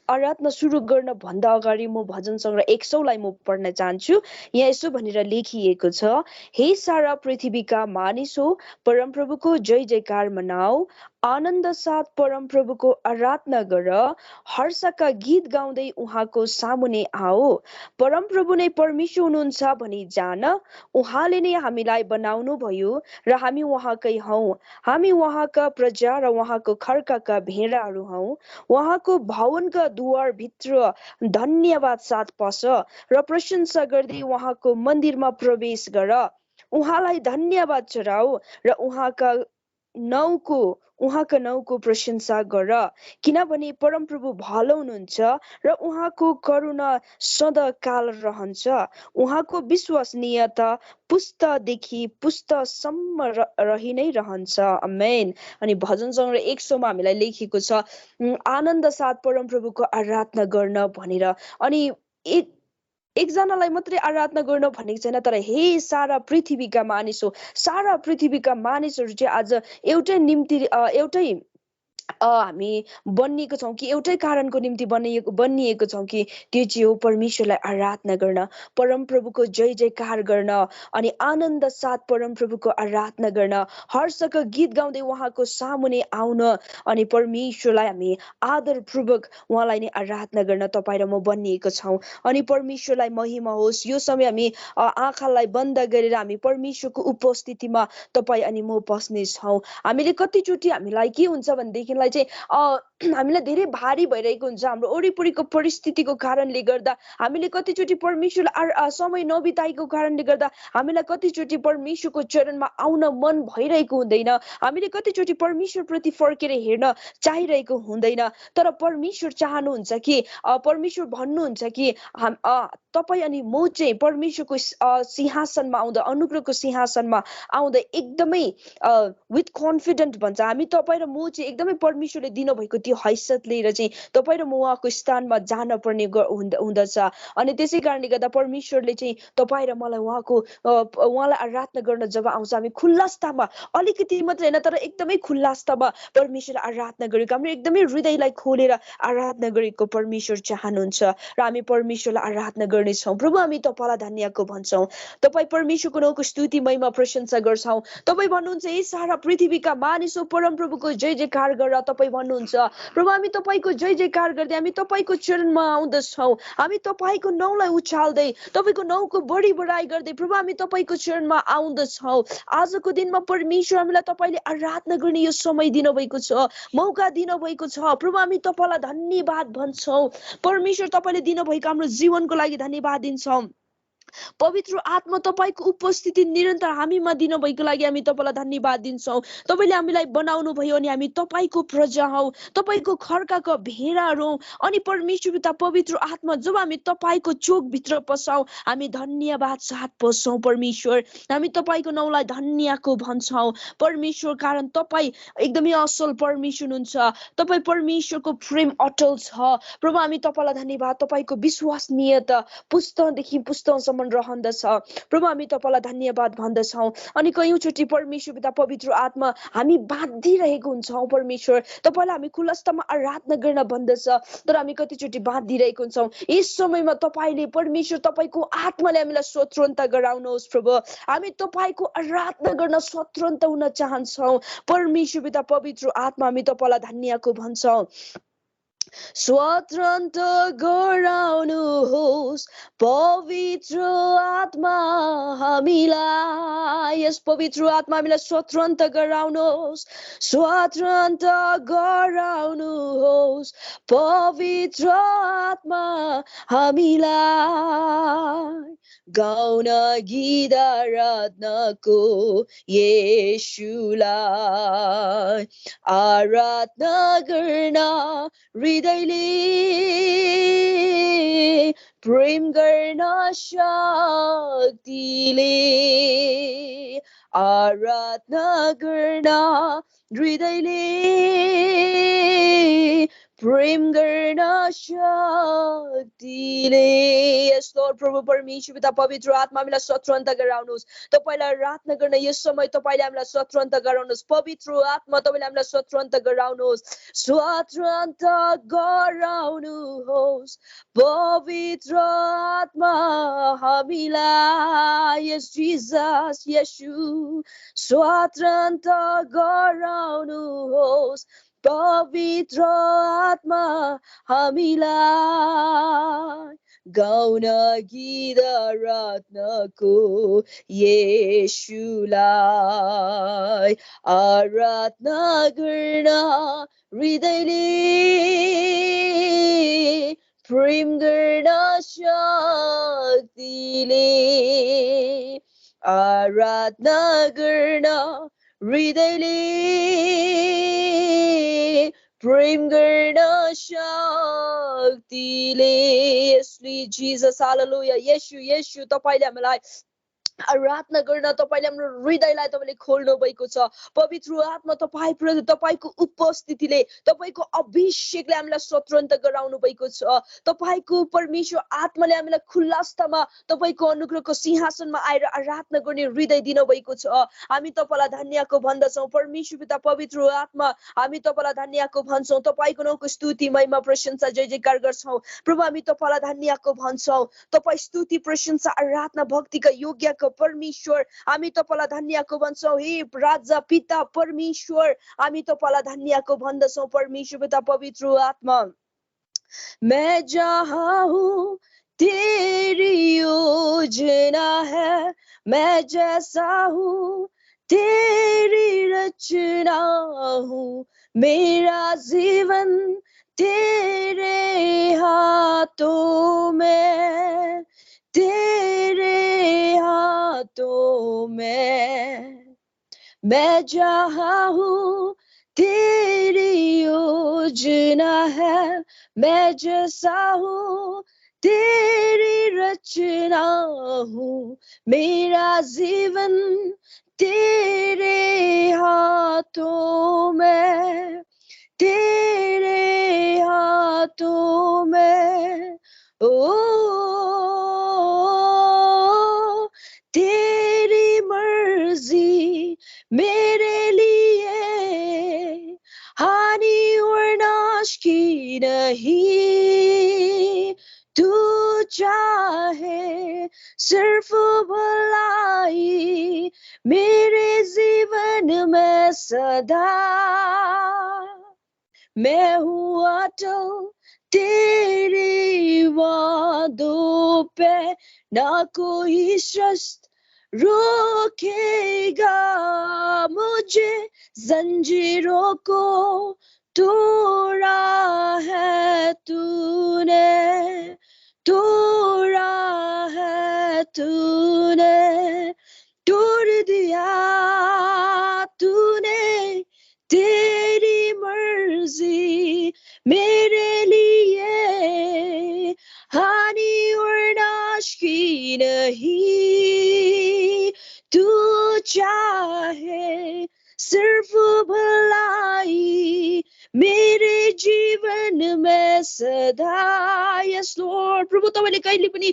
आराधना सुरु गर्न भन्दा अगाडि म भजन सङ्ग्रह 100 लाई म पढ्न चाहन्छु। यहाँ यसो भनेर लेखिएको छ, हे सारा पृथ्वीका मानिसो, परमप्रभुको जय जयकार मनाऊ, आनन्द साथ परमप्रभुको आराधना गर, हर्षका गीत गाउँदै उहाँको सामुने आओ। परमप्रभु नै परमेश्वर हुनुहुन्छ भनी जान, उहाँले नै हामीलाई बनाउनु भयो र हामी उहाँकै हौ। हामी उहाँका प्रजा र उहाँको खर्काका भेडाहरू हौ। उहाँको भवनका द्वार भित्र धन्यवाद साथ पस र प्रशंसा गर्दै उहाँको मन्दिरमा प्रवेश गर। उहाँलाई धन्यवाद चढाऊ र उहाँका नाउँको प्रशंसा गर, किनभने परमप्रभु भलो हुनुहुन्छ र उहाँको करुणा सदाकाल रहन्छ। उहाँको विश्वसनीयता पुस्तादेखि पुस्तासम्म रहि नै रहन्छ। आमेन। अनि भजन सङ्ग्रह 100 मा हामीलाई लेखिएको छ, आनन्द साथ परमप्रभुको आराधना गर्न भनेर। अनि एकजनालाई मात्रै आराधना गर्न भनेको छैन, तर हे सारा पृथ्वीका मानिस हो, सारा पृथ्वीका मानिसहरू चाहिँ आज एउटै निम्ति एउटै हामी बनिएको छौँ कि एउटै कारणको निम्ति बनिएको छौँ कि त्यो चाहिँ हो परमेश्वरलाई आराधना गर्न, परमप्रभुको जय जयकार गर्न, अनि आनन्द साथ परमप्रभुको आराधना गर्न, हर्षका गीत गाउँदै उहाँको सामुने आउन, अनि परमेश्वरलाई हामी आदरपूर्वक उहाँलाई नै आराधना गर्न तपाईँ र म बनिएको छौँ। अनि परमेश्वरलाई महिमा होस्। यो समय हामी आँखालाई बन्द गरेर हामी परमेश्वरको उपस्थितिमा तपाईँ अनि म बस्ने छौँ। हामीले कतिचोटि हामीलाई के हुन्छ भनेदेखिलाई चाहिँ हामीलाई धेरै भारी भइरहेको हुन्छ हाम्रो वरिपरिको परिस्थितिको कारणले गर्दा। हामीले कतिचोटि परमेश्वरलाई समय नबिताएको कारणले गर्दा हामीलाई कतिचोटि परमेश्वरको चरणमा आउन मन भइरहेको हुँदैन। हामीले कतिचोटि परमेश्वरप्रति फर्केर हेर्न चाहिरहेको हुँदैन। तर परमेश्वर चाहनुहुन्छ कि परमेश्वर भन्नुहुन्छ कि तपाईँ अनि म चाहिँ परमेश्वरको सिंहासनमा आउँदा, अनुग्रहको सिंहासनमा आउँदा एकदमै विथ कन्फिडेन्ट भन्छ, हामी तपाईँ र म चाहिँ एकदमै परमेश्वरले दिनुभएको त्यो हैसियत लिएर चाहिँ तपाईँ र म उहाँको स्थानमा जान पर्ने हुँदछ। अनि त्यसै कारणले गर्दा परमेश्वरले चाहिँ तपाईँ र मलाई उहाँलाई आराधना गर्न जब आउँछ, हामी खुल्लास्तामा, अलिकति मात्रै होइन तर एकदमै खुल्लास्तामा परमेश्वरलाई आराधना गरेको, हाम्रो एकदमै हृदयलाई खोलेर आराधना गरेको परमेश्वर चाहनुहुन्छ र हामी परमेश्वरलाई आराधना गर्नेछौँ। प्रभु, हामी तपाईँलाई धन्यको भन्छौँ, तपाईँ परमेश्वरको नाउँको स्तुति महिमा प्रशंसा गर्छौँ। तपाईँ भन्नुहुन्छ हे सारा पृथ्वीका मानिसो परमप्रभुको जय जयकार गर, तपाईँ भन्नुहुन्छ। प्रभु, हामी तपाईँको जय जयकार गर्दै हामी तपाईँको चरणमा आउँदछौँ। हामी तपाईँको नाउँलाई उचाल्दै तपाईँको नाउँको बढी बढाइ गर्दै प्रभु हामी तपाईँको चरणमा आउँदछौँ। आजको दिनमा परमेश्वर हामीलाई तपाईँले आराधना गर्ने यो समय दिनुभएको छ, मौका दिनुभएको छ। प्रभु, हामी तपाईँलाई धन्यवाद भन्छौँ। परमेश्वर, तपाईँले दिनुभएको हाम्रो जीवनको लागि धन्यवाद दिन्छौँ। पवित्र आत्मा तपाईँको उपस्थिति निरन्तर हामीमा दिनुभएको लागि हामी तपाईँलाई धन्यवाद दिन्छौँ। तपाईँले हामीलाई बनाउनु भयो अनि हामी तपाईँको प्रजा हौ, तपाईँको खर्काको भेडाहरू हौ। अनि परमेश्वर पिता पवित्र आत्मा, जब हामी तपाईँको चोकभित्र पस्छौँ हामी धन्यवाद साथ पस्छौँ। परमेश्वर, हामी तपाईँको नाउँलाई धन्यको भन्छौँ परमेश्वर, कारण तपाईँ एकदमै असल परमेश्वर हुनुहुन्छ। तपाईँ परमेश्वरको प्रेम अटल छ। प्रभु, हामी तपाईँलाई धन्यवाद, तपाईँको विश्वसनीयता पुस्तदेखि पुस्तसम्म रहँदछ। प्रभु, हामी तपाईँलाई धन्यवाद भन्दछौँ। अनि कयौँचोटि परमेश्वर पिता पवित्र आत्मा हामी बाँधिरहेको हुन्छौँ। परमेश्वर, तपाईँलाई हामी खुलस्तमा आराधना गर्न भन्दछ, तर हामी कतिचोटि बाँधिरहेको हुन्छौँ। यस समयमा तपाईँले परमेश्वर तपाईँको आत्माले हामीलाई स्वतन्त्र गराउनुहोस्। प्रभु, हामी तपाईँको आराधना गर्न स्वतन्त्र हुन चाहन्छौँ। परमेश्वर पिता पवित्र आत्मा, हामी तपाईँलाई धन्यको भन्छौँ। स्वतन्त्र गराउनुहोस् पवित्र आत्मा हामीलाई, यस पवित्र आत्मा हामीलाई स्वतन्त्र गराउनुहोस्, स्वतन्त्र गराउनुहोस् पवित्र आत्मा हामीलाई। गाउन गीत आराधनाको येशूलाई, आराधना गर्न हृदयले, प्रेम गर्न शक्तिले, आराधना गर्न हृदयले, प्रेम गर्न शक्तिले यस लर्ड प्रभु परमेश्वर पिता पवित्र आत्मा हामीलाई स्वतन्त्र गराउनुहोस् तपाईलाई आराधना गर्न यस समय तपाईले हामीलाई स्वतन्त्र गराउनुहोस् पवित्र आत्मा तपाईले हामीलाई स्वतन्त्र गराउनुहोस् स्वतन्त्र गराउनुहोस् पवित्र आत्मा हामीलाई यस जिजस येशू स्वतन्त्र गराउनुहोस् पवित्र आत्मा हामीलाई गाउन गीत आराधनाको येशूलाई आराधना गर्न हृदयले प्रेम गर्न शक्तिले आराधना गर्न हृदयले प्रेम गर्न शक्तिले यसले जिजस हालेलुया येशू येशू तपाईले हामीलाई आराधना गर्न तपाईले हाम्रो हृदयलाई तपाईले खोल्नु भएको छ पवित्र आत्मा तपाईप्रति तपाईको उपस्थितिले तपाईको अभिषेकले हामीलाई स्वतन्त्र गराउनु भएको छ तपाईको परमेश्वर आत्माले हामीलाई खुल्लास्तमा तपाईको अनुग्रहको सिंहासनमा आएर आराधना गर्ने हृदय दिनु भएको छ हामी तपाईलाई धन्यको भन्दछौं परमेश्वर पिता पवित्र आत्मा हामी तपाईलाई धन्यको भन्छौं तपाईको नामको स्तुति महिमा प्रशंसा जय जयकार गर्छौं प्रभु हामी तपाईलाई धन्यको भन्छौं तपाई स्तुति प्रशंसा आराधना भक्तिका योग्यको परमेश्वर हामी तपाईलाई धन्यको भन्छौं हे राजा पिता परमेश्वर हामी तपाईलाई धन्यको भन्दछौं परमेश्वर पिता पवित्र आत्मा मैं जहाँ हूँ तेरी योजना है मैं जैसा हूँ तेरी रचना हूँ मेरा जीवन तेरे हाथों में तेरे हाथों में मैं जहाँ हूँ तेरी योजना है मैं जैसा हूँ तेरी रचना हूँ मेरा जीवन तेरे हाथों में तेरे हाथों में ओ तेरी मर्जी मेरे लिए हानि और नाश की नहीं तू चाहे सिर्फ भलाई मेरे जीवन में सदा मैं हूँ अटल तेरी वादों पे ना कोई शस्त्र रोकेगा मुझे जंजीरों को तोड़ा है तूने तोड़ा है तूने तोड़ दिया तूने तेरी मर्जी मेरे लिए हानि और नाश की नहीं तू चाहे सिर्फ भलाई मेरे जीवन में सदा यस लॉर्ड प्रभु तपाईले कहिले पनि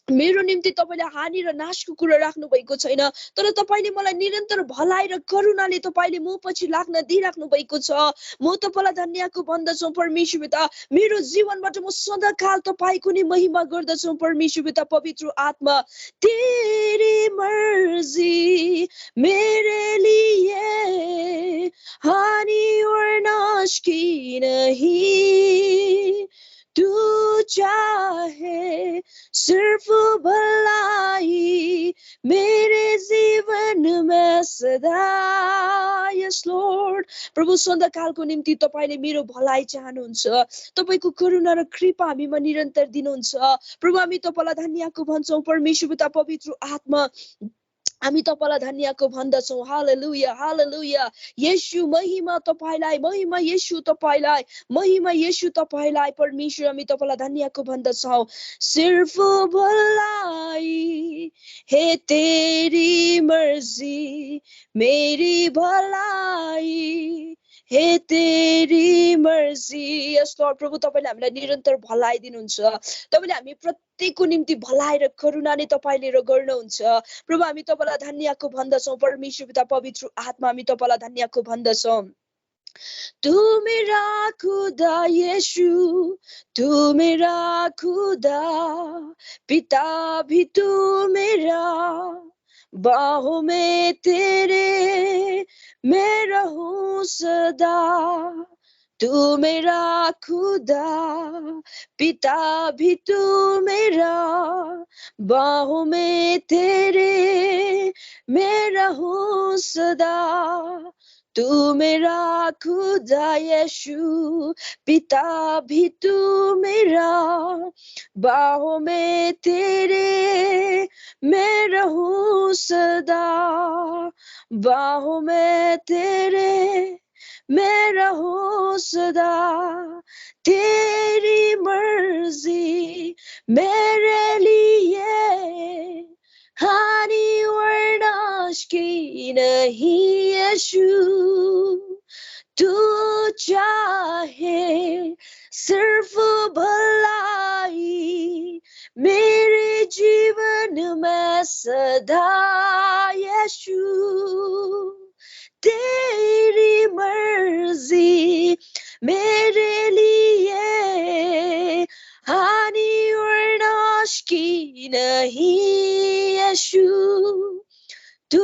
मेरो निम्ति तपाईले हानि र नाशको कुरा राख्नु भएको छैन तर तपाईले मलाई निरन्तर भलाइ र करुणाले तपाईले म पछि लाग्न दिइराख्नु भएको छ म तपाईलाई धन्यको भन्दछु परमेश्वर पिता मेरो जीवनबाट म सदाकाल तपाईको नि महिमा गर्दछु परमेश्वर पिता पवित्र आत्मा तेरी मर्जी मेरे लिए हानि और नाश की नहीं तू चाहे सिर्फ भलाई मेरे जीवन में सदा यस लॉर्ड प्रभु सदाकालको निम्ति तपाईले मेरो भलाई चाहनुहुन्छ तपाईको करुणा र कृपा हामीमा निरन्तर दिनुहुन्छ प्रभु हामी तपाईलाई धन्यको भन्छौं परमेश्वर पिता पवित्र आत्मा हामी तपाईलाई धन्यको भन्दछौं हालेलुया हालेलुया येशू महिमा तपाईलाई महिमा येशू तपाईलाई महिमा येशू तपाईलाई परमेश्वर हामी तपाईलाई धन्यको भन्दछौं सिर्फ भलाई हे तेरी मर्जी मेरी भलाई हे तेरी मर्जी। यस लर्ड प्रभु तपाईले हामीलाई निरन्तर भलाइ दिनुहुन्छ। तपाईले हामी प्रत्येकको निम्ति भलाइ र करुणा नै तपाईले गर्नुहुन्छ। प्रभु हामी तपाईलाई धन्यवाद भन्दछौँ। परमेश्वर पिता पवित्र आत्मा हामी तपाईलाई धन्यवाद भन्दछौँ। तू मेरा खुदा यीशु, तू मेरा खुदा, पिता भी तू मेरा, बाहों में तेरे मैं रहूं सदा। तू मेरा खुदा, पिता भी तू मेरा, बाहों में तेरे मैं रहूं सदा। तू मेरा खुदा यीशु, पिता भी तू मेरा, बाहों में तेरे मैं रहूं सदा। बाहों में तेरे मैं रहूं सदा। तेरी मर्जी मेरे लिए हानि और नाश की नहीं यीशु। तू चाहे सिर्फ भलाई मेरे जीवन में सदा यीशु। तेरी मर्जी मेरे लिए हानि और नाश की नहीं यीशु। तू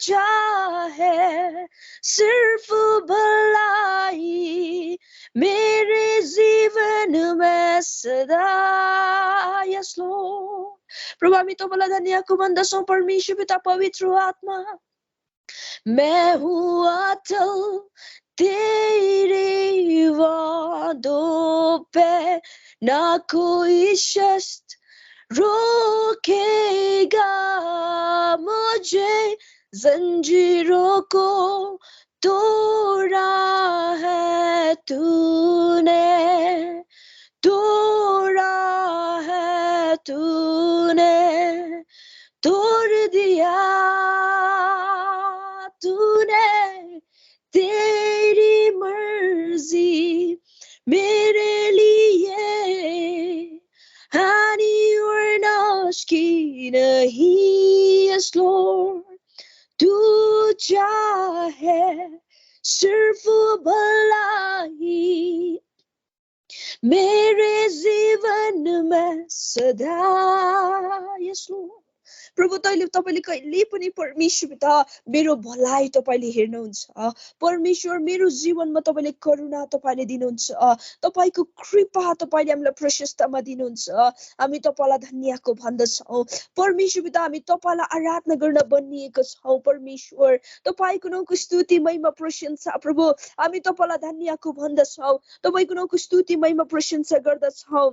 चाहे सिर्फ भलाई मेरे जीवन में सदा। यस लॉर्ड प्रभु हामी तपाईलाई धन्यवाद भन्दछौँ। परमेश्वर पिता पवित्र आत्मा मैं हूँ अटल तेरे वादों पे, ना कोई शस्त्र रोकेगा मुझे। जंजीरों को तोड़ा है तूने, तोड़ा है तूने, तोड़ दिया तूने। तेरी मर्जी मेरे लिए हानि और नाश की नहीं। यस लॉर्ड तू चाहे सिर्फ भलाई मेरे जीवन में सदा। यस लॉर्ड प्रभु तपाईले कहिले पनि परमेश्वर पिता मेरो भलाइ तपाईले हेर्नुहुन्छ। परमेश्वर मेरो जीवनमा तपाईले करुणा तपाईले दिनुहुन्छ। तपाईको कृपा तपाईले हामीलाई प्रशस्तमा दिनुहुन्छ। हामी तपाईलाई धन्यवाद भन्दछौँ। परमेश्वर पिता हामी तपाईलाई आराधना गर्न बनिएको छौँ। परमेश्वर तपाईको नामको स्तुति महिमा प्रशंसा प्रभु हामी तपाईलाई धन्यवाद भन्दछौँ। तपाईको नामको स्तुति महिमा प्रशंसा गर्दछौँ।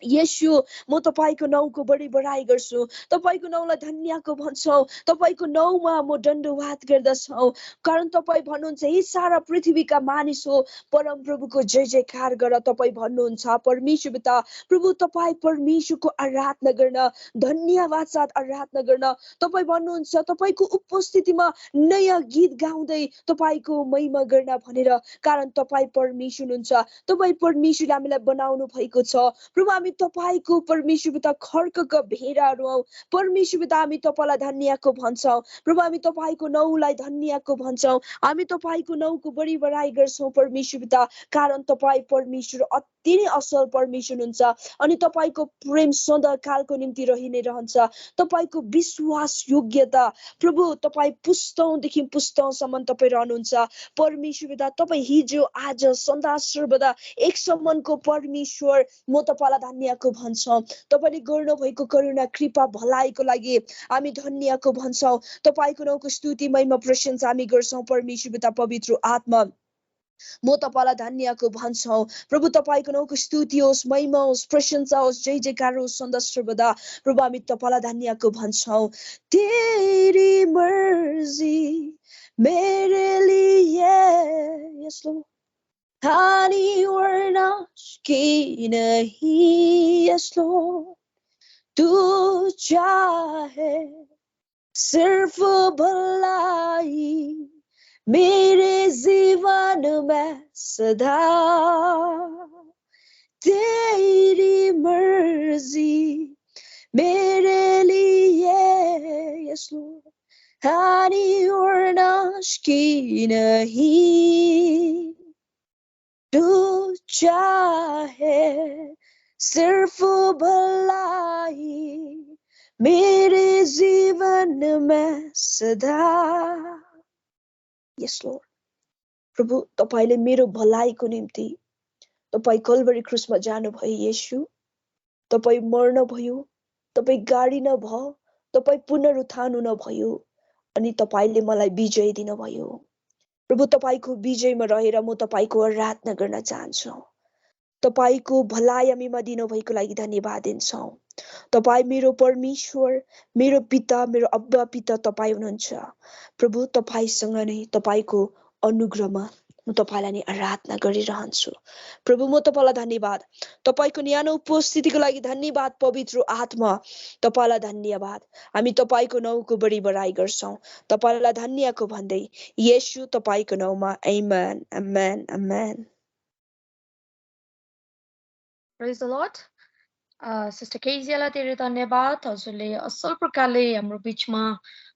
येशू म तपाईको नाउँको बढी बढाइ गर्छु। तपाईको नाउँलाई धन्यवाद भन्छौँ। तपाईको नाउँमा म दण्डवाद गर्दछौँ। कारण तपाई भन्नुहुन्छ हे सारा पृथ्वीका मानिस हो परम प्रभुको जय जयकार गर। तपाई भन्नुहुन्छ परमेश्वर पिता प्रभु तपाई परमेश्वरको आराधना गर्न, धन्यवाद साथ आराधना गर्न। तपाई भन्नुहुन्छ तपाईको उपस्थितिमा नयाँ गीत गाउँदै तपाईको महिमा गर्न भनेर। कारण तपाई परमेश्वर हुनुहुन्छ। तपाई परमेश्वरले हामीलाई बनाउनु भएको छ। प्रभु हामी तपाईको परमेश्वर पिता खड्गका भेडाहरू हौ। परमेश्वर पिता हामी तपाईलाई धन्यवाद भन्छौँ। प्रभु हामी तपाईको नाउँलाई धन्यवाद भन्छौँ। हामी तपाईको नाउँको बढी बढाइ गर्छौँ परमेश्वर पिता। कारण तपाई परमेश्वर अति नै असल परमेश्वर हुनुहुन्छ। अनि तपाईको प्रेम सदाकालको निम्ति रहि नै रहन्छ। तपाईको विश्वास योग्यता प्रभु तपाई पुस्तौंदेखि पुस्तौंसम्म तपाई रहनुहुन्छ। परमेश्वर पिता तपाई हिजो आज सदा सर्वदा एक सम्मको परमेश्वर म तपाईलाई धन्यवाद भन्छौँ। तपाईले गर्नु भएको करुणा कृपा भलाइको लागि हामी धन्यवाद भन्छौँ। तपाईको नाउँको स्तुति महिमा प्रशंसा हामी गर्छौँ। परमेश्वर पिता पवित्र आत्मा म तपाईलाई धन्यवाद भन्छौँ। प्रभु तपाईको नाउँको स्तुति होस्, महिमा होस्, प्रशंसा होस्, जय जयकार होस् सदा सर्वदा। प्रभु हामी तपाईलाई धन्यवाद भन्छौँ। तेरी मर्जी मेरे लिए यस लॉर्ड हानि और नाश की नहीं। यस लॉर्ड तू चाहे सिर्फ भलाई मेरे जीवन में सदा तेरी मर्जी मेरे लिए। यस लॉर्ड, हानि और नाश की नहीं, तू चाहे सिर्फ भलाई मेरे जीवन में सदा। यस लॉर्ड, प्रभु तपाईले मेरो भलाइको निम्ति तपाई कल्भरी क्रुसमा जानुभयो। येशू, तपाई मर्न भयो, तपाई गाडिन भयो, तपाई पुनरुत्थान हुन भयो अनि तपाईले मलाई विजय दिनुभयो। प्रभु तपाईको विजयमा रहेर म तपाईको आराधना गर्न चाहन्छु। तपाईको भलाइ हामीमा दिनुभएको लागि धन्यवाद दिन्छौँ। तपाई मेरो परमेश्वर, मेरो पिता, मेरो अब्बा पिता तपाई हुनुहुन्छ। प्रभु तपाईसँग नै तपाईको अनुग्रहमा म तपाईलाई नै आराधना गरिरहन्छु। प्रभु म तपाईलाई धन्यवाद, तपाईको न्यानो उपस्थितिको लागि धन्यवाद। पवित्र आत्मा तपाईलाई धन्यवाद। हामी तपाईको नाउँको बढी बढाइ गर्छौँ, तपाईलाई धन्यको भन्दै येशू तपाईको नाउँमा आमेन, आमेन, आमेन। Praise the Lord. सिस्टर केजियालाई धेरै धन्यवाद। हजुरले असल प्रकारले हाम्रो बिचमा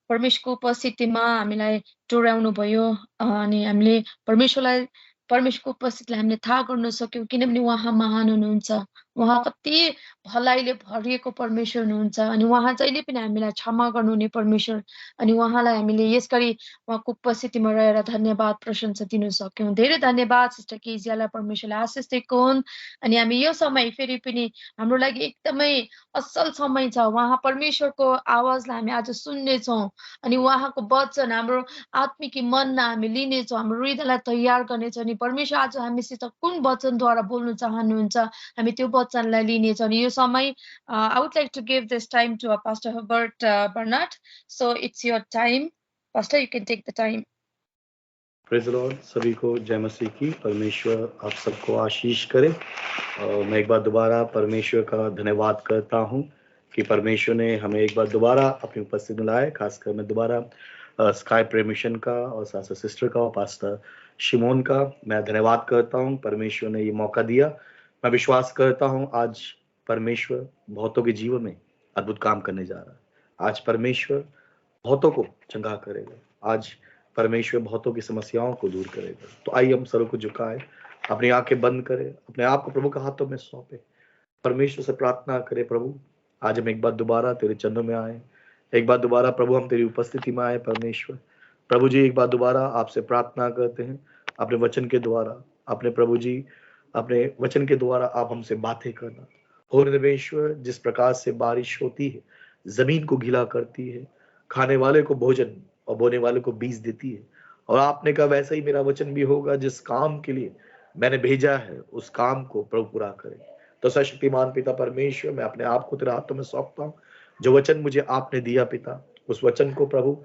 परमेश्वरको उपस्थितिमा हामीलाई डोर्याउनु भयो अनि हामीले परमेश्वरको उपस्थितिलाई हामीले थाहा गर्न सक्यौँ, किनभने उहाँ महान हुनुहुन्छ। उहाँ कति भलाइले भरिएको परमेश्वर हुनुहुन्छ अनि उहाँ जहिले पनि हामीलाई क्षमा गर्नुहुने परमेश्वर, अनि उहाँलाई हामीले यसगरी उहाँको उपस्थितिमा रहेर धन्यवाद प्रशंसा दिन सक्यौँ। धेरै धन्यवाद सिस्टर केजियालाई, परमेश्वरले आशिष दिएको हुन्। अनि हामी यो समय फेरि पनि हाम्रो लागि एकदमै असल समय छ। उहाँ परमेश्वरको आवाजलाई हामी आज सुन्नेछौँ अनि उहाँको वचन हाम्रो आत्मिक मनमा हामी लिनेछौँ, हाम्रो हृदयलाई तयार गर्नेछौँ। अनि परमेश्वर आज हामीसित कुन वचनद्वारा बोल्नु चाहनुहुन्छ हामी त्यो वचनलाई लिनेछौँ। अनि यो समय I would like to give this time to pastor Herbert Bernard. So it's your time pastor, you can take the time. Praise the Lord. सभी को जय मसीह की। परमेश्वर आप सबको आशीष करे। मैं एक बार दोबारा परमेश्वर का धन्यवाद करता हूं कि परमेश्वर ने हमें एक बार दोबारा अपनी उपस्थिति में लाए। खासकर मैं दोबारा स्काई प्रेयर मिशन का और साथ सिस्टर का और पास्टर शिमोन का मैं धन्यवाद करता हूं। परमेश्वर ने ये मौका दिया। मैं विश्वास करता हूं आज परमेश्वर बहुतों के जीवन में अद्भुत काम करने जा रहा है। आज परमेश्वर बहुतों को चंगा करेगा। आज परमेश्वर बहुतों की समस्याओं को दूर करेगा। तो आइए हम सरों को झुकाएं, अपनी आंखें बंद करें, अपने आप को प्रभु के हाथों में सौंपे, परमेश्वर से प्रार्थना करें। प्रभु आज हम एक बार दोबारा तेरे चरणों में आए, एक बार दोबारा प्रभु हम तेरी उपस्थिति में आए। परमेश्वर प्रभु जी एक बार दोबारा आपसे प्रार्थना करते हैं अपने वचन के द्वारा। अपने प्रभु जी अपने वचन के द्वारा आप हमसे बातें करना। हो परमेश्वर जिस प्रकार से बारिश होती है, जमीन को गीला करती है, खाने वाले को भोजन और बोने वाले को बीज देती है, और आपने कहा वैसा ही मेरा वचन भी होगा। जिस काम के लिए मैंने भेजा है उस काम को प्रभु पूरा करे। तो सर्वशक्तिमान पिता परमेश्वर मैं अपने आप को तेरे हाथों में सौंपता हूँ। जो वचन मुझे आपने दिया पिता, उस वचन को प्रभु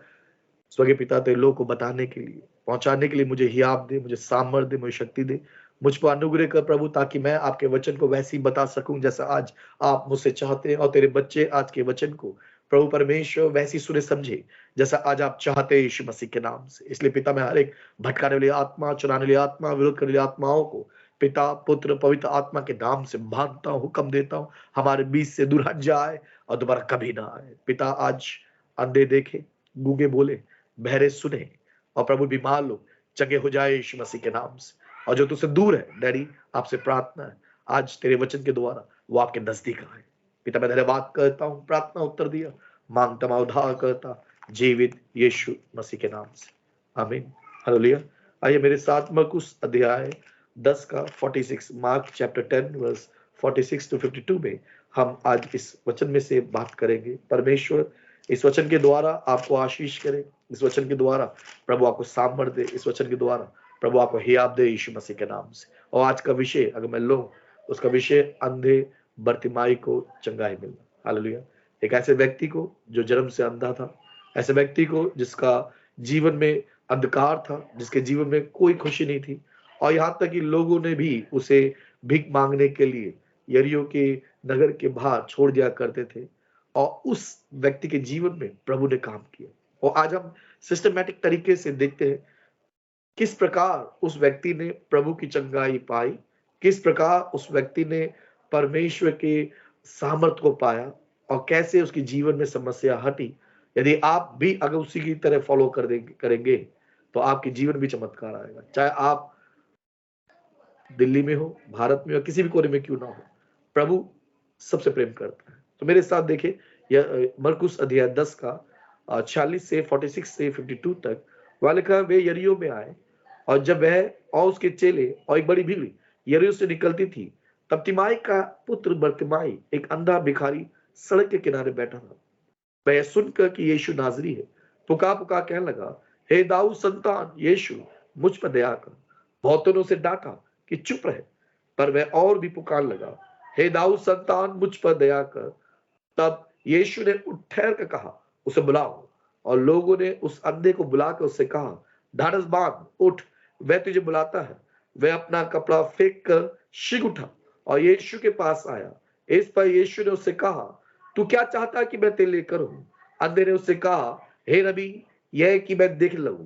स्वर्गीय पिता तेरे लोगों को बताने के लिए, पहुंचाने के लिए मुझे हियाब दे, मुझे सामर्थ दे, मुझे शक्ति दे, मुझ पर अनुग्रह कर प्रभु, ताकि मैं आपके वचन को वैसे ही बता सकूं जैसा आज आप मुझसे चाहते हैं, और तेरे बच्चे आज के वचन को प्रभु परमेश्वर वैसी सुने समझे जैसा आज आप चाहते हैं यीशु मसीह के नाम से। इसलिए पिता मैं हर एक भटकाने वाली आत्मा, चुराने वाली आत्मा, विरोध करने वाली आत्माओं को पिता पुत्र पवित्र आत्मा के नाम से बांधता हूं, हुक्म देता हूं हमारे बीच से दूर हट जाए और दोबारा कभी ना आए। पिता आज अंधे देखे, गूंगे बोले, बहरे सुने, और प्रभु बीमार लोग चंगे हो जाए यीशु मसीह के नाम से। और जो तुझसे दूर है डैडी, आपसे प्रार्थना है आज तेरे वचन के द्वारा वो आपके नजदीक आए। पिता मैं धन्यवाद करता हूँ, प्रार्थना उत्तर दिया, मांगता मैं उद्धार करता जीवित यीशु मसीह के नाम से, आमीन, हालेलुया। आइए मेरे साथ मरकुस अध्याय 10 का 46, मार्क चैप्टर 10 वर्स 46 to 52 में हम आज इस वचन में से बात करेंगे। परमेश्वर इस वचन के द्वारा आपको आशीष करे, इस वचन के द्वारा प्रभु आपको सामर्थ दे, इस वचन के द्वारा प्रभु आपको हियाब दे यीशु मसीह के नाम से। और आज का विषय अगर मैं लूं, उसका विषय अंधे बर्तिमाई को चंगाई मिलना। हालेलुया। एक ऐसे व्यक्ति को जो जन्म से अंधा था, ऐसे व्यक्ति को जिसका जीवन में अंधकार था, जिसके जीवन में कोई खुशी नहीं थी, और यहाँ तक कि लोगों ने भी उसे भीख मांगने के लिए यरीहो के नगर के बाहर छोड़ दिया करते थे, और उस व्यक्ति के जीवन में प्रभु ने काम किया। और आज हम सिस्टमैटिक तरीके से देखते हैं किस प्रकार उस व्यक्ति ने प्रभु की चंगाई पाई, किस प्रकार उस व्यक्ति ने परमेश्वर के सामर्थ को पाया और कैसे उसके जीवन में समस्या हटी। यदि आप भी अगर उसी की तरह फॉलो करेंगे तो आपके जीवन भी चमत्कार आएगा। चाहे आप दिल्ली में हो, भारत में हो, किसी भी कोने में क्यों ना हो, प्रभु सबसे प्रेम करता है। तो मेरे साथ देखिए यह मरकुस अध्याय 10 का 46 से 46 से 52 तक वह लिखा, वे यरीहो में आए और जब वह और उसके चेले और एक बड़ी भीड़ यरीहो से निकलती थी, तब तिमाई का पुत्र बर्तिमाई एक अंधा भिखारी सड़क के किनारे बैठा था। वह सुनकर कि यीशु नाजरी है, पुकार पुकार कहने लगा, हे दाऊद संतान यीशु, मुझ पर दया कर। बहुतों ने उसे डांटा कि चुप रहे, पर वह और भी पुकार लगा, हे दाऊद संतान मुझ पर दया कर। तब यीशु ने उठ ठहर कर कहा, उसे बुलाओ। और लोगों ने उस अंधे को बुलाकर उससे कहा, ढाढ़स बांध, उठ, वह तुझे बुलाता है। वह अपना कपड़ा फेंक कर शीघ्र उठा और यीशु के पास आया। इस पर यीशु ने उससे कहा, तू क्या चाहता कि मैं तेरे लिए करूं? अंधे ने उससे कहा, हे नबी, यह कि मैं देख लूं।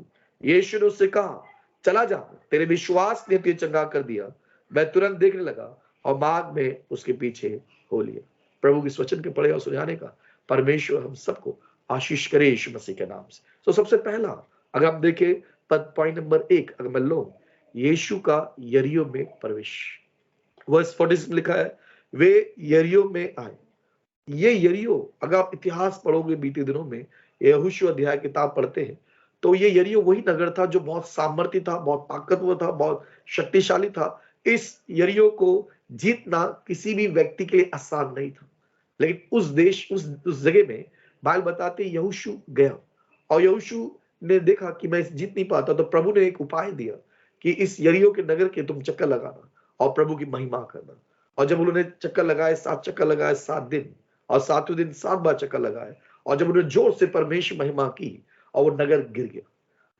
यीशु ने उससे कहा, चला जा, तेरे विश्वास ने तुझे चंगा कर दिया। मैं तुरंत देखने लगा और मार्ग में उसके पीछे हो लिया। प्रभु के वचन के पढ़े और सुनाने का परमेश्वर हम सबको आशीष करे यीशु मसीह के नाम से। तो सबसे पहला अगर हम देखें पॉइंट नंबर 1, अगर मैं लो, यीशु का यरीहो में प्रवेश। वर्स 46 में लिखा है, वे यरीहो में आए। ये यरीहो, अगर आप इतिहास पढ़ोगे बीते दिनों में, यहोशू अध्याय किताब पढ़ते हैं, तो ये यरीहो वही नगर था जो बहुत सामर्थ्य था, बहुत ताकतवर था, बहुत शक्तिशाली था। इस यरीहो को जीतना किसी भी व्यक्ति के लिए आसान नहीं था, लेकिन उस देश, उस जगह में बाइबल बताते यहोशू गया और यहोशू ने देखा कि मैं जीत नहीं पाता, तो प्रभु ने एक उपाय दिया कि इस यरीहो के नगर के तुम चक्कर लगाना और प्रभु की महिमा करना। और जब उन्होंने चक्कर लगाए, 7 चक्कर लगाए 7 दिन, और 7वें दिन 7 बार चक्कर लगाए, और जब उन्होंने जोर से परमेश्वर महिमा की और वो नगर गिर गया,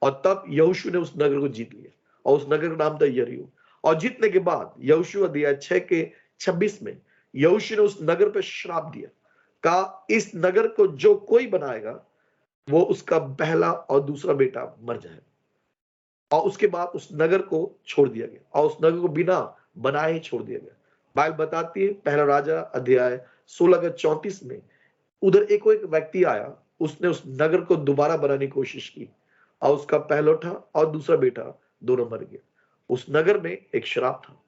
और तब यहोशू ने उस नगर को जीत लिया और उस नगर का नाम था यरीहो। और जीतने के बाद यहोशू अध्याय 6 के 26 में यहोशू ने उस नगर पर श्राप दिया, कहा इस नगर को जो कोई बनाएगा वो उसका पहला और दूसरा बेटा मर जाए। और उसके बाद उस नगर को छोड़ दिया गया और उस नगर को बिना बनाए ही छोड़ दिया गया। बाइबल बताती है पहला राजा अध्याय 16 के 34 में उधर एक व्यक्ति आया, उसने उस नगर को दोबारा बनाने की कोशिश की और उसका पहलौठा और दूसरा बेटा दोनों मर गए। उस नगर में एक श्राप था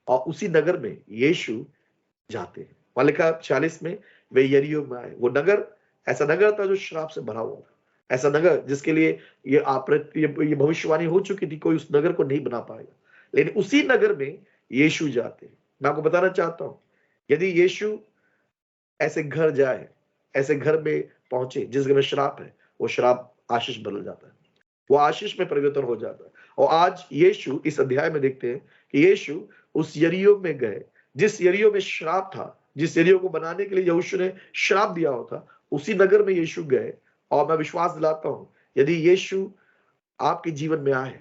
और उसी नगर में यीशु जाते हैं। वहां लिखा 46 में वे यरीहो में आए। वो नगर ऐसा नगर था जो श्राप से भरा हुआ था, ऐसा नगर जिसके लिए ये भविष्यवाणी हो चुकी थी, कोई उस नगर को नहीं बना पाएगा, लेकिन उसी नगर में यीशु जाते हैं। मैं आपको बताना चाहता हूं, यदि यीशु ऐसे घर जाए, ऐसे घर में पहुंचे जिस घर में श्राप है, वो श्राप आशीष बदल जाता है, वो आशीष में परिवर्तन हो जाता है। और आज यीशु इस अध्याय में देखते हैं कि यीशु उस यरीहो में गए, जिस यरीहो में श्राप था, जिस यरीहो को बनाने के लिए यहोशू ने श्राप दिया होता, उसी नगर में यीशु गए। और मैं विश्वास दिलाता हूं, यदि यीशु आपके जीवन में आए,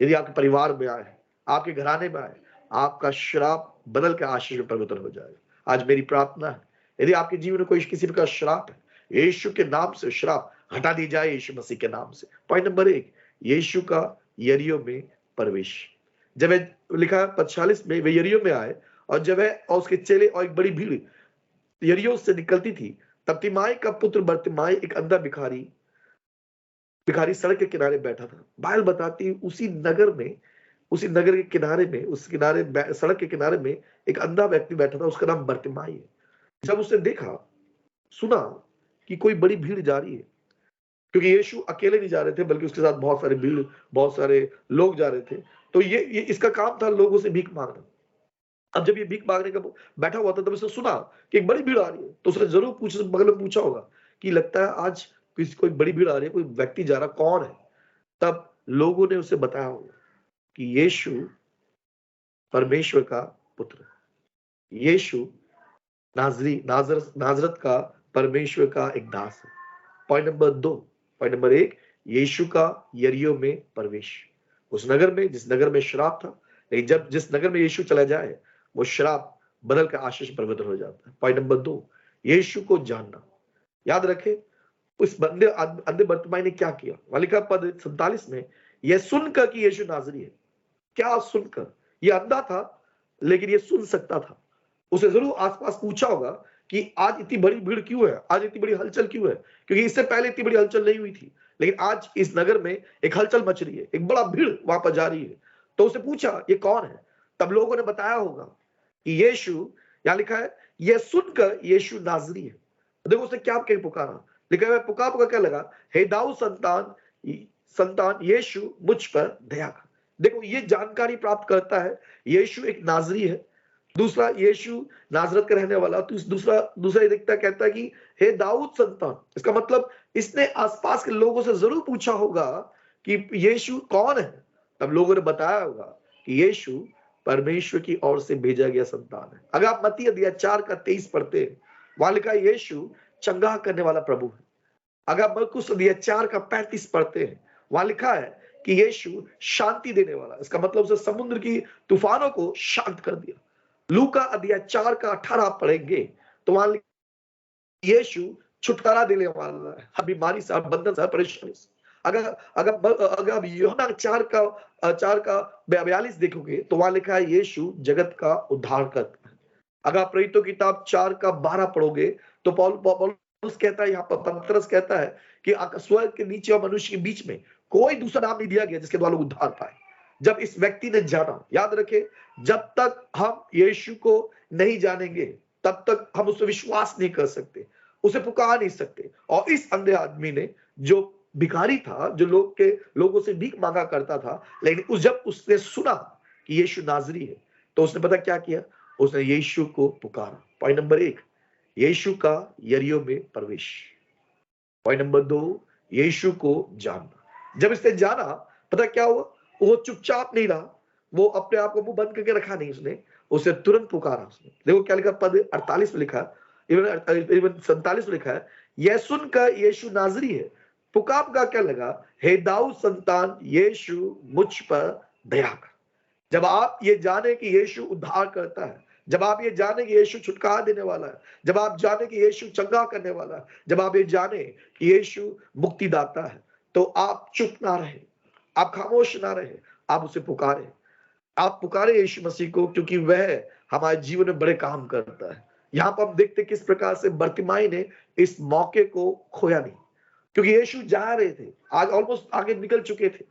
यदि आपके परिवार में आए, आपके घराने में आए, आपका श्राप बदल के आशीष में परिवर्तन हो जाएगा। आज मेरी प्रार्थना है, यदि आपके जीवन में कोई किसी प्रकार श्राप है, यीशु के नाम से श्राप हटा दी जाए, यीशु मसीह के नाम से। पॉइंट नंबर 1, यीशु का यरीहो में प्रवेश। जब लिखा 45 में वे यरीहो में आए और जब और उसके चेले और एक बड़ी भीड़ यरीहो से निकलती थी, तब तिमाई का पुत्र बर्तिमाई एक अंधा भिखारी सड़क के किनारे बैठा था। बाइबल बताती उसी नगर के किनारे में, उस किनारे सड़क के किनारे में एक अंधा व्यक्ति बैठा था, उसका नाम बर्तिमाई है। जब उसने देखा, सुना कि कोई बड़ी भीड़ जा रही है, क्योंकि यीशु अकेले नहीं जा रहे थे बल्कि उसके साथ बहुत सारे भीड़, बहुत सारे लोग जा रहे थे, तो ये इसका काम था लोगों से भीख मांगना। अब जब ये भीख मांगने का बैठा हुआ था, तब उसने सुना कि एक बड़ी भीड़ आ रही है, तो उसने जरूर बगल में पूछा होगा कि लगता है आज कोई बड़ी भीड़ आ रही है, कोई व्यक्ति जा रहा, कौन है? तब लोगों ने उसे बताया होगा कि यीशु परमेश्वर का पुत्र, यीशु नाजरत का परमेश्वर का एक दास है। पॉइंट नंबर 1, यीशु का यरीहो में प्रवेश। उस नगर में, जिस नगर में श्राप था, लेकिन जब जिस नगर में यीशु चला जाए, वो श्राप बदल कर आशीष परिवर्तन हो जाता है। पॉइंट नंबर 2, यीशु को जानना। याद रखें उस अंधे बर्तिमाई ने क्या किया। लिखा पद 47 में, यह सुनकर कि यीशु नाजरी है। क्या सुनकर? ये अंधा था लेकिन ये सुन सकता था। उसे जरूर आसपास पूछा होगा कि आज इतनी बड़ी भीड़ क्यों है, आज इतनी बड़ी हलचल क्यों है, क्योंकि इससे पहले इतनी बड़ी हलचल नहीं हुई थी, लेकिन आज इस नगर में एक हलचल मच रही है, एक बड़ा भीड़ वहां पर जा रही है। तो उसे पूछा ये कौन है, तब लोगों ने बताया होगा कि यीशु, यहां लिखा है यह सुनकर यीशु नाजरी है। देखो उसने क्या कह पुकारा, लिखा है पुकार क्या लगा, हे दाऊद संतान यीशु मुझ पर दया कर। देखो ये जानकारी प्राप्त करता है यीशु एक नाजरी है। दूसरा, यीशु नाजरत का रहने वाला। तो दूसरा देखता कहता है कि हे दाऊद संतान, इसका मतलब इसने आसपास के लोगों से जरूर पूछा होगा कि यीशु कौन है। तब लोगों ने बताया होगा कि यीशु परमेश्वर की ओर से भेजा गया संतान है। अगर आप मत्ती अध्याय 4:23 पढ़ते हैं, वहां लिखा है यीशु चंगा करने वाला प्रभु है। अगर आप मरकुस अध्याय 4:35 पढ़ते हैं, वहां लिखा है कि यीशु शांति देने वाला। इसका मतलब उसे समुद्र की तूफानों को शांत कर दिया। लूका अध्याय 4:18 पढ़ेंगे तो वहां यीशु छुटकारा देने वाला है हर बीमारी से, हर बंधन से, हर परेशानी से। अगर आप यूहन्ना 4:42 देखोगे तो वहां लिखा है यीशु जगत का उद्धार करता है। अगर आप प्रेरितों की किताब 4:12 पढ़ोगे तो पौलुस कहता है, यहाँ पर पतरस कहता है कि स्वर्ग के नीचे और मनुष्य के बीच में कोई दूसरा नाम नहीं दिया गया जिसके द्वारा लोग उद्धार पाए। जब इस व्यक्ति ने जाना, याद रखे, जब तक हम यीशु को नहीं जानेंगे तब तक हम उस पर विश्वास नहीं कर सकते, उसे पुकार नहीं सकते। और इस अंधे आदमी ने, जो भिखारी था, जो लोगों से भीख मांगा करता था, लेकिन जब उसने सुना कि यीशु नाजरी है तो उसने पता क्या किया, उसने यीशु को पुकारा। पॉइंट नंबर 1, यीशु का यरीहो में प्रवेश। पॉइंट नंबर 2, यीशु को जानना। जब इसने जाना, पता क्या हुआ, वो चुपचाप नहीं रहा, वो अपने आप को मुंह बंद करके रखा नहीं, उसे तुरंत पुकारा। उसने देखो क्या लिखा, पद 48 में लिखा, इवन 47 में लिखा है, यह सुनकर यीशु नाजरी है, पुकार का क्या लगा, हे दाऊद संतान यीशु मुझ पर दया कर। जब आप ये जाने कि यीशु उद्धार करता है, जब आप ये जाने कि यीशु छुटकारा देने वाला है, जब आप जाने कि यीशु चंगा करने वाला है, जब आप ये जाने कि यीशु मुक्तिदाता है, तो आप चुप ना रहे, आप खामोश ना रहे, आप उसे पुकारे। आप पुकारे यीशु मसीह को, क्योंकि वह हमारे जीवन में बड़े काम करता है। यहाँ पर हम देखते किस प्रकार से बर्तिमाई ने इस मौके को खोया नहीं, क्योंकि यीशु जा रहे थे, आज ऑलमोस्ट आगे निकल चुके थे,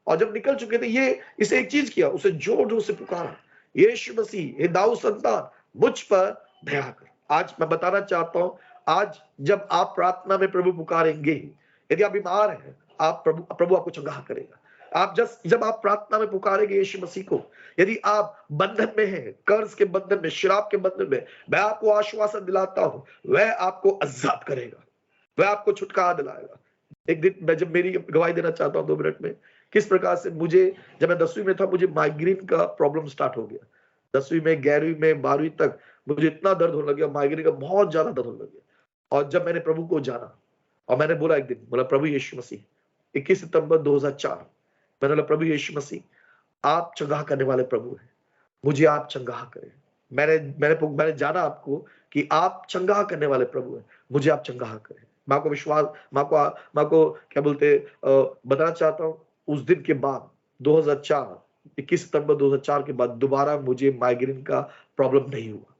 और जब निकल चुके थे ये इसे एक चीज किया, उसे जोर जोर से पुकारा, यीशु मसीह, हे दाऊद संतान मुझ पर दया कर। आज मैं बताना चाहता हूं, आज जब आप प्रार्थना में प्रभु पुकारेंगे, यदि आप बीमार हैं, आप प्रभु आपको चंगा करेगा। आप जब आप प्रार्थना में पुकारेंगे यीशु मसीह को, यदि आप बंधन में हैं, कर्ज के बंधन में, शराब के बंधन में, मैं आपको आश्वासन दिलाता हूं, वह आपको आजाद करेगा, वह आपको छुटकारा दिलाएगा। एक दिन मैं जब मेरी गवाही देना चाहता हूं 2 मिनट में, किस प्रकार से जब मैं 10वीं में था, मुझे माइग्रेन का प्रॉब्लम स्टार्ट हो गया। 10वीं में, 11वीं में, 12वीं तक मुझे इतना दर्द होने लग गया, माइग्रेन का बहुत ज्यादा दर्द होने लग गया। और जब मैंने प्रभु को जाना और मैंने बोला एक दिन, बोला प्रभु यीशु मसीह, 21 सितंबर 2004, मैंने बोला प्रभु यीशु मसीह, आप चंगा करने वाले प्रभु हैं, मुझे आप चंगा करें। मैंने जाना आपको कि आप चंगा करने वाले प्रभु हैं, मुझे आप चंगा करें। मैं आपको विश्वास, मैं आपको क्या बोलते बताना चाहता हूँ, उस दिन के बाद 2004, 21 सितंबर 2004 के बाद दोबारा मुझे माइग्रेन का प्रॉब्लम नहीं हुआ।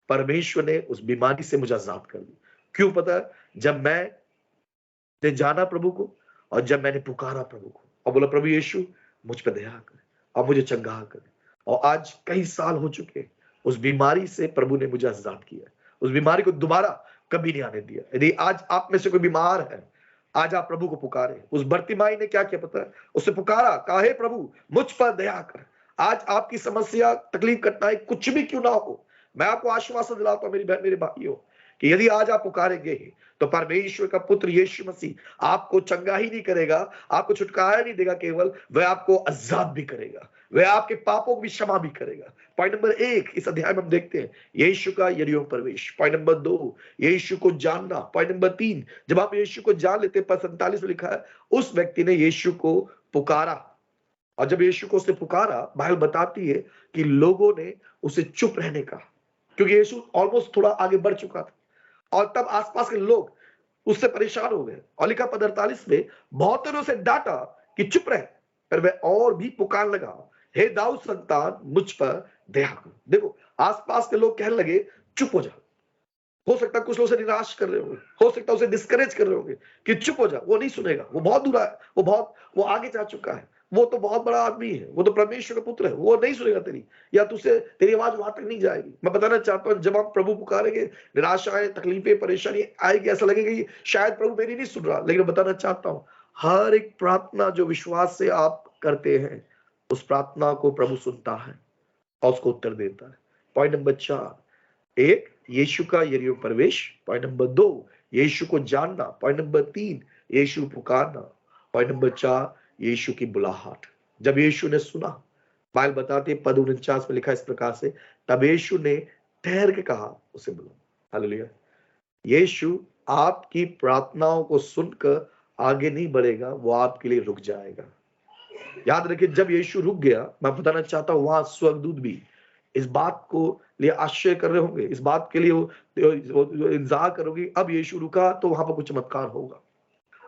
परमेश्वर ने उस बीमारी से मुझे आजाद कर दिया। क्यों? पता है, जब मैंने जाना प्रभु को, और जब मैंने पुकारा प्रभु को और बोला प्रभु यीशु मुझ पर दया कर और मुझे चंगा कर। और आज कई साल हो चुके, उस बीमारी से प्रभु ने मुझे आजाद किया, उस बीमारी को दोबारा कभी नहीं आने दिया। यदि आज आप में से कोई बीमार है, आज आप प्रभु को पुकारे। उस बर्तिमाई ने क्या किया पता है, उससे पुकारा, कहा हे प्रभु मुझ पर दया कर। आज आपकी समस्या, तकलीफ, कठिनाई कुछ भी क्यों ना हो, मैं आपको आश्वासन दिलाता हूं मेरी बहन, मेरे भाइयों, कि यदि आज आप पुकारेंगे तो परमेश्वर का पुत्र यीशु मसीह आपको चंगा ही नहीं करेगा, आपको छुटकारा नहीं देगा, केवल वह आपको आजाद भी करेगा, वह आपके पापों को भी क्षमा भी करेगा। पॉइंट नंबर 1 इस अध्याय में हम देखते हैं यीशु का यरीहो प्रवेश। पॉइंट नंबर 2 यीशु को जानना। पॉइंट नंबर 3 जब आप यीशु को जान लेते, पद 47 में लिखा है उस व्यक्ति ने यीशु को पुकारा, और जब यीशु को उसने पुकारा, बाइबल बताती है कि लोगों ने उसे चुप रहने का, क्योंकि यीशु ऑलमोस्ट थोड़ा आगे बढ़ चुका था, और तब आसपास के लोग उससे परेशान हो गए। और लिखा पद 48 में बहुतों ने उसे डांटा कि चुप रहे, पर वह और भी पुकारने लगा, हे दाऊद संतान, मुझ पर दया कर। देखो आसपास के लोग कहने लगे चुप हो जा। हो सकता है कुछ लोग उसे निराश कर रहे होंगे, हो सकता है उसे डिस्करेज कर रहे होंगे कि चुप हो जा, वो नहीं सुनेगा, वो बहुत दूर है, वो आगे जा चुका है, वो तो बहुत बड़ा आदमी है, वो तो परमेश्वर का पुत्र है, वो नहीं सुनेगा तेरी, या तुझसे तेरी आवाज वहां तक नहीं जाएगी। मैं बताना चाहता हूं, जब आप प्रभु पुकारेंगे, निराशाएं, तकलीफें, परेशानी आएगी, ऐसा लगेगा कि शायद प्रभु मेरी नहीं सुन रहा। लेकिन बताना चाहता हूं, हर एक प्रार्थना जो विश्वास से आप करते हैं, उस प्रार्थना को प्रभु सुनता है और उसको उत्तर देता है। पॉइंट नंबर 4, 1 यीशु का यरीहो प्रवेश। पॉइंट नंबर 2 यीशु को जानना। पॉइंट नंबर 3 यीशु पुकारना। पॉइंट नंबर 4 यीशु की बुलाहट। जब यीशु ने सुना, बाइबल बताती है पद 49 में लिखा इस प्रकार से, तब यीशु ने ठहर के कहा उसे बुला। हालेलुया। यीशु आपकी प्रार्थनाओं को सुनकर आगे नहीं बढ़ेगा, वो आपके लिए रुक जाएगा। याद रखिए, जब यीशु रुक गया, मैं बताना चाहता हूं वहां स्वर्गदूत भी इस बात को लिए आश्चर्य कर रहे होंगे, इस बात के लिए वो इंतजार करोगे अब यीशु रुका तो वहां पर कुछ चमत्कार होगा।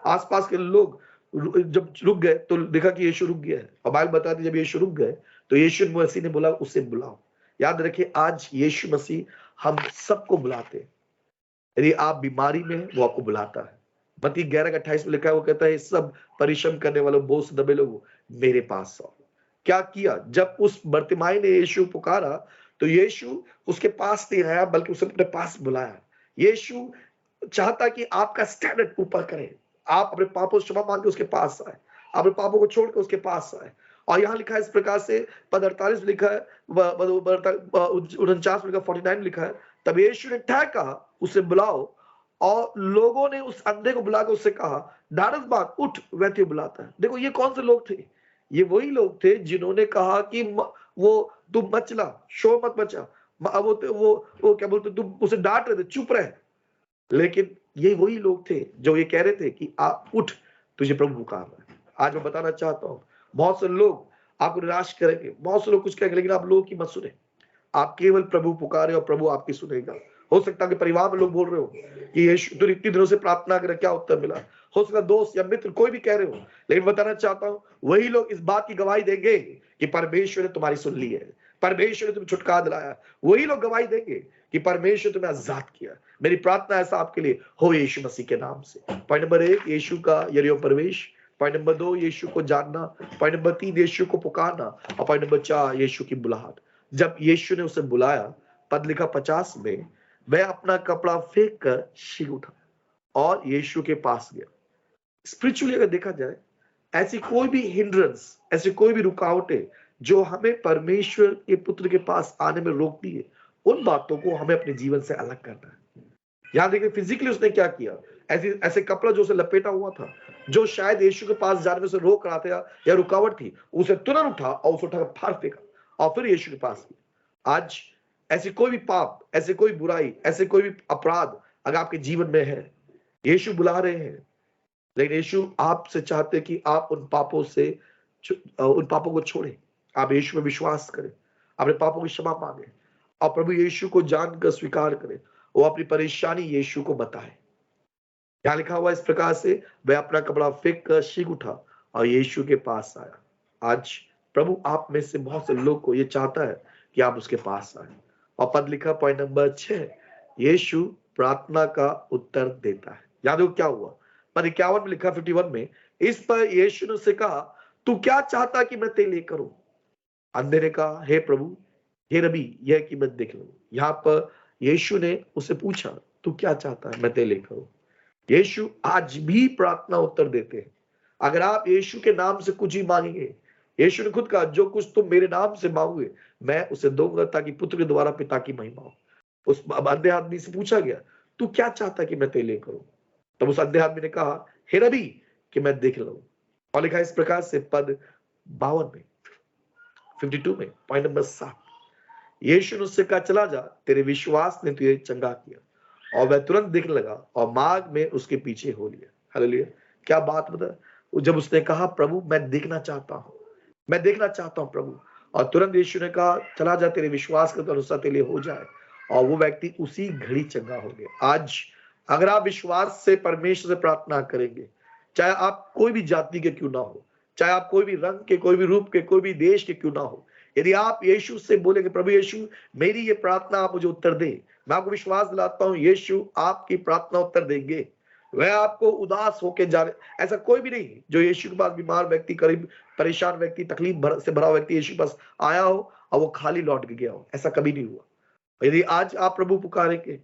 आसपास के लोग जब रुक गए तो देखा कि यीशु रुक गया है, और बाइबल बताती है जब यीशु रुक गए तो यीशु मसीह ने बोला उसे बुलाओ। याद रखिए, आज यीशु मसीह हम सबको बुलाते हैं। यदि आप बीमारी में, वो आपको बुलाता है। मत्ती 11:28 में लिखा है, वो कहता है सब परिश्रम करने वालों, बोझ से दबे लोगों, मेरे पास आओ। क्या किया? जब उस बर्तिमाई ने यीशु पुकारा तो यीशु उसके पास नहीं आया, बल्कि उसे अपने पास बुलाया। यीशु चाहता कि आपका स्टैंडर्ड ऊपर करे, आप अपने पापों से क्षमा मांग के उसके पास आए, अपने पापों को छोड़ के उसके पास आए। और यहाँ लिखा है इस प्रकार से, पद 48 लिखा है, 49 लिखा, 49 लिखा है, तब यीशु ने ठहर कहा उसे बुलाओ, और लोगों ने उस अंधे को बुलाकर उससे कहा, ढाढ़स बांध, उठ, वह तुझे बुलाता है। देखो ये कौन से लोग थे? ये वही लोग थे जिन्होंने कहा कि वो तुम मचला, शोर मत मचा, वो क्या बोलते, तुम उसे डांट रहे थे, चुप रहे। लेकिन ये वही लोग थे जो ये कह रहे थे कि आप उठ, तुझे प्रभु पुकार रहा है। आज मैं बताना चाहता हूं, बहुत से लोग आपको निराश करेंगे, बहुत से लोग कुछ कहेंगे, लेकिन आप लोगों की मत सुने। आप केवल प्रभु पुकारे और प्रभु आपकी सुनेगा। हो सकता है कि परिवार में लोग बोल रहे हो कि यीशु तू इतनी दिनों से प्रार्थना करे, क्या उत्तर मिला? हो सकता है दोस्त या मित्र कोई भी कह रहे हो, लेकिन बताना चाहता हूं वही लोग इस बात की गवाही देंगे कि परमेश्वर ने तुम्हारी सुन ली है, परमेश्वर ने तुम्हें छुटकारा दिलाया। वही लोग गवाही देंगे कि परमेश्वर तुम्हें आजाद किया। मेरी प्रार्थना ऐसा आपके लिए हो यीशु मसीह के नाम से। पॉइंट नंबर 1 यीशु का यरीहो प्रवेश। पॉइंट नंबर 2 यीशु को जानना। पॉइंट नंबर 3 यीशु को पुकारना। और पॉइंट नंबर 4 यीशु की बुलाहट। जब यीशु ने उसे बुलाया, पद लिखा 50 में, वह अपना कपड़ा फेंक कर शीघ्र उठा और यीशु के पास गया। स्पिरिचुअली अगर देखा जाए, ऐसी कोई भी हिंड्रेंस, ऐसी कोई भी रुकावटें जो हमें परमेश्वर के पुत्र के पास आने में रोकती है, उन बातों को हमें अपने जीवन से अलग करना है। याद देखिए, फिजिकली उसने क्या किया, ऐसे कपड़ा जो उसे लपेटा हुआ था, जो शायद यीशु के पास जाने में से रोक रहा था या रुकावट थी, उसे तुरंत उठा और उसे उठाकर फाड़ फेंका और फिर यीशु के पास गया। आज ऐसी कोई भी पाप, ऐसे कोई बुराई, ऐसे कोई भी अपराध अगर आपके जीवन में है, यीशु बुला रहे हैं, लेकिन यीशु आपसे चाहते कि आप उन पापों को छोड़ें। आप यीशु में विश्वास करें, अपने पापों की क्षमा मांगे और प्रभु यीशु को जानकर स्वीकार करें। वो अपनी परेशानी यीशु को बताए। यहाँ लिखा हुआ इस प्रकार से, वह अपना कपड़ा फेंक कर शीघ्र उठा और यीशु के पास आया। आज प्रभु आप में से बहुत से लोग को ये चाहता है कि आप उसके पास आए। और पद लिखा पॉइंट नंबर 6, यीशु प्रार्थना का उत्तर देता है। याद हो क्या हुआ? पद 51 में लिखा, 51 में, इस पर यीशु ने उसे कहा, तू क्या चाहता कि मैं तेरे लिए करूं? अंधे ने कहा, हे प्रभु, हे रबी, यह कि मैं देख लूं। यहाँ पर यीशु ने उसे पूछा, तू क्या चाहता है मैं तेरे लिए करूं? यीशु आज भी प्रार्थना उत्तर देते हैं। अगर आप यीशु के नाम से कुछ ही मांगेंगे, यीशु ने खुद कहा, जो कुछ तुम मेरे नाम से मांगोगे मैं उसे दूंगा, ताकि पुत्र के द्वारा पिता की महिमा हो। उस अंधे आदमी से पूछा गया, तू क्या चाहता कि मैं तेरे लिए करूं? तब उस अंधे आदमी ने कहा, हे रबी, कि मैं देख लूं। और लिखा इस प्रकार से पद 52 में, 52 में, पॉइंट नंबर 7, यीशु ने उससे कहा, चला जा, तेरे विश्वास ने तुझे चंगा किया। और वह तुरंत देखने लगा और मार्ग में उसके पीछे हो लिया। हालेलुया। क्या बात बता, जब उसने कहा, प्रभु मैं देखना चाहता हूं, मैं देखना चाहता हूं प्रभु, और तुरंत यीशु ने कहा, चला जा, तेरे विश्वास के अनुसार तेरे लिए हो जाए। और वो व्यक्ति उसी घड़ी चंगा हो गया। आज अगर आप विश्वास से परमेश्वर से प्रार्थना करेंगे, चाहे आप कोई भी जाति के क्यों ना हो, चाहे आप कोई भी रंग के, कोई भी रूप के, कोई भी देश के क्यों ना हो, यदि आप यीशु से बोलेंगे प्रभु यीशु मेरी ये प्रार्थना आप मुझे उत्तर दे, मैं आपको विश्वास दिलाता हूं यीशु आपकी प्रार्थना उत्तर देंगे। वह आपको उदास होके जा रहे, ऐसा कोई भी नहीं जो यीशु के पास बीमार व्यक्ति, करीब परेशान व्यक्ति, तकलीफ से भरा व्यक्ति यीशु के पास आया हो और वो खाली लौट के गया हो, ऐसा कभी नहीं हुआ। यदि आज आप प्रभु पुकारेंगे,